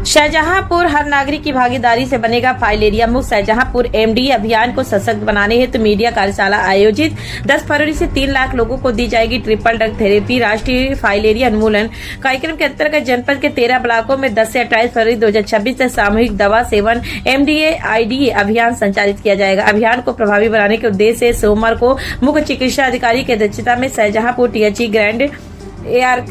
शाहजहांपुर हर नागरिक की भागीदारी से बनेगा फाइलेरिया मुक्त। शाहजहांपुर एमडी अभियान को सशक्त बनाने हेतु मीडिया कार्यशाला आयोजित। 10 फरवरी से 3 लाख लोगों को दी जाएगी ट्रिपल ड्रग थेरेपी। राष्ट्रीय फाइलेरिया उन्मूलन कार्यक्रम के अंतर्गत जनपद के 13 ब्लॉकों में 10 से 28 फरवरी 2026 से सामूहिक दवा सेवन MDA-IDA अभियान संचालित किया जाएगा। अभियान को प्रभावी बनाने के उद्देश्य से सोमवार को मुख्य चिकित्सा अधिकारी की अध्यक्षता में Shahjahanpur THE grand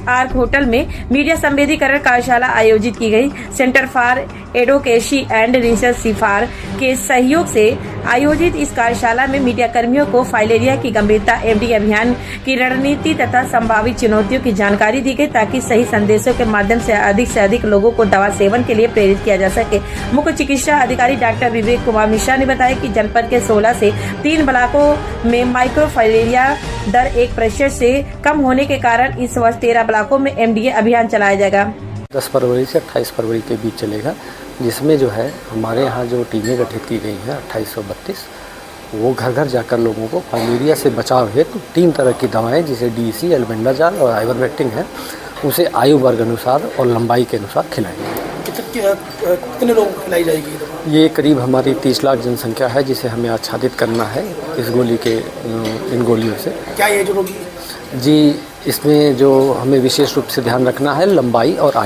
arc hotel में मीडिया संवेदीकरण कार्यशाला आयोजित की गई। Centre for advocacy and research CFAR के सहयोग से आयोजित इस कार्यशाला में मीडिया कर्मियों को फाइलेरिया की गंभीरता, MD अभियान की रणनीति तथा संभावित चुनौतियों की जानकारी दी गई, ताकि सही संदेशों के माध्यम से अधिक लोगों को दवा सेवन के लिए प्रेरित किया जा सके। मुख्य चिकित्सा अधिकारी डॉक्टर विवेक कुमार मिश्रा ने बताया कि जनपद के 16 से 3 ब्लॉकों में माइक्रोफाइलेरिया दर 1% से कम होने के कारण इस वर्ष 13 ब्लॉकों में MDA अभियान चलाया जाएगा। 10 फरवरी से 28 फरवरी के बीच चलेगा, जिसमें जो है हमारे यहाँ जो टीमें गठित की गई हैं 2832, वो घर घर जाकर लोगों को फाइलेरिया से बचाव हेतु 3 तरह की दवाएं, जिसे DEC, एल्बेंडाजॉल और आइवरमेक्टिन है, उसे आयु वर्ग अनुसार और लंबाई के अनुसार खिलाएंगे। कितने लोगों को खिलाई जाएगी ये करीब हमारी 30 लाख जनसंख्या है, जिसे हमें आच्छादित करना है इन गोलियों से। क्या ये जो रोगी जी, इसमें जो हमें विशेष रूप से ध्यान रखना है लंबाई और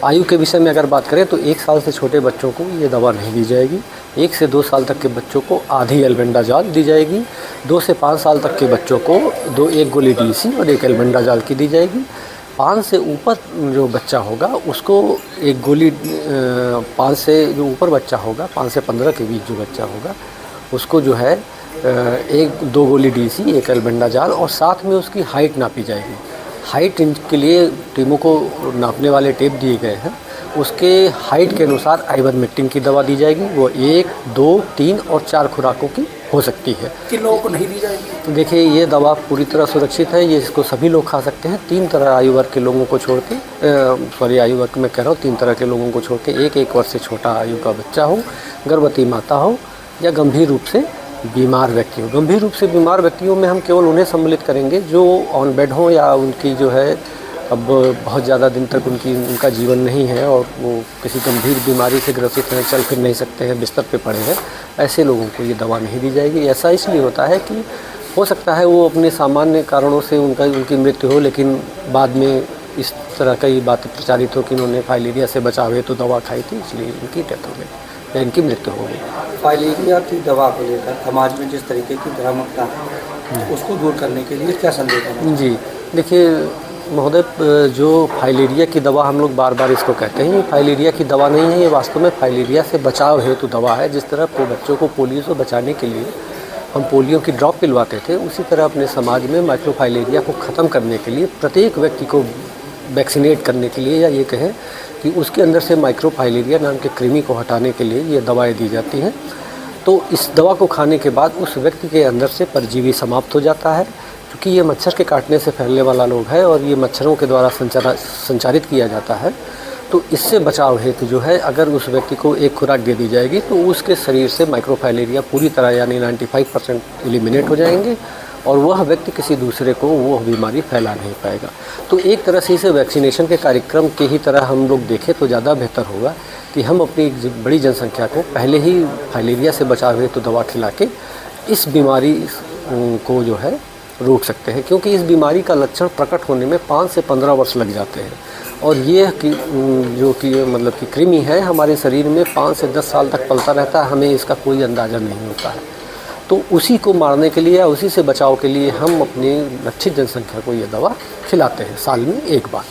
आयु के विषय में अगर बात करें तो 1 साल से छोटे बच्चों को ये दवा नहीं दी जाएगी। 1 से 2 साल तक के बच्चों को आधी एल्बेंडाजॉल दी जाएगी। 2 से 5 साल तक के बच्चों को 1 गोली DEC और 1 एल्बेंडाजॉल की दी जाएगी। 5 से ऊपर जो बच्चा होगा उसको 1 गोली 5 से जो ऊपर बच्चा होगा, 5 से 15 के बीच जो बच्चा होगा, उसको जो है 1-2 गोली DEC, 1 एल्बेंडाजॉल, और साथ में उसकी हाइट नापी जाएगी। हाइट के लिए टीमों को नापने वाले टेप दिए गए हैं, उसके हाइट के अनुसार आइवरमेक्टिन की दवा दी जाएगी। वो 1, 2, 3 और 4 खुराकों की हो सकती है। किन लोगों को नहीं दी जाएगी? देखिए, ये दवा पूरी तरह सुरक्षित है, ये इसको सभी लोग खा सकते हैं। 3 तरह आयु वर्ग के लोगों को छोड़ के आयु वर्ग में कह रहा हूँ, 3 तरह के लोगों को छोड़ के 1 वर्ष से छोटा आयु का बच्चा हो, गर्भवती माता हो, या गंभीर रूप से बीमार व्यक्ति हो। गंभीर रूप से बीमार व्यक्तियों में हम केवल उन्हें सम्मिलित करेंगे जो ऑन बेड हों, या उनकी जो है अब बहुत ज़्यादा दिन तक उनका जीवन नहीं है और वो किसी गंभीर बीमारी से ग्रसित हैं, चल फिर नहीं सकते हैं, बिस्तर पे पड़े हैं। ऐसे लोगों को ये दवा नहीं दी जाएगी। ऐसा इसलिए होता है कि हो सकता है वो अपने सामान्य कारणों से उनकी मृत्यु हो, लेकिन बाद में इस तरह की बातें प्रचारित हो कि उन्होंने फाइलेरिया से बचाव हेतु दवा खाई थी, इसलिए इनकी डेथ हो गई या इनकी मृत्यु हो गई। फाइलेरिया की दवा को लेकर समाज में जिस तरीके की भ्रामकता है, उसको दूर करने के लिए क्या संदेश है? जी, देखिए महोदय, जो फाइलेरिया की दवा हम लोग बार बार इसको कहते हैं, ये फाइलेरिया की दवा नहीं है, ये वास्तव में फाइलेरिया से बचाव हेतु दवा है। जिस तरह बच्चों को पोलियो से बचाने के लिए हम पोलियो की ड्रॉप पिलवाते थे, उसी तरह अपने समाज में माइक्रोफाइलेरिया को ख़त्म करने के लिए, प्रत्येक व्यक्ति को वैक्सीनेट करने के लिए, या ये कहें कि उसके अंदर से माइक्रोफाइलेरिया नाम के कृमि को हटाने के लिए ये दवाएं दी जाती हैं। तो इस दवा को खाने के बाद उस व्यक्ति के अंदर से परजीवी समाप्त हो जाता है, क्योंकि ये मच्छर के काटने से फैलने वाला रोग है और ये मच्छरों के द्वारा संचारित किया जाता है। तो इससे बचाव हेतु जो है, अगर उस व्यक्ति को 1 खुराक दे दी जाएगी तो उसके शरीर से माइक्रोफाइलेरिया पूरी तरह यानी 95% एलिमिनेट हो जाएंगे और वह व्यक्ति किसी दूसरे को वो बीमारी फैला नहीं पाएगा। तो एक तरह से इसे वैक्सीनेशन के कार्यक्रम के ही तरह हम लोग देखें तो ज़्यादा बेहतर होगा कि हम अपनी बड़ी जनसंख्या को पहले ही फाइलेरिया से बचाव हेतु दवा खिला के इस बीमारी को जो है रोक सकते हैं, क्योंकि इस बीमारी का लक्षण प्रकट होने में 5 से 15 वर्ष लग जाते हैं। और ये जो कि मतलब कि कृमि है हमारे शरीर में 5 से 10 साल तक पलता रहता है, हमें इसका कोई अंदाज़ा नहीं होता है। तो उसी को मारने के लिए या उसी से बचाव के लिए हम अपनी लक्षित जनसंख्या को ये दवा खिलाते हैं साल में 1 बार।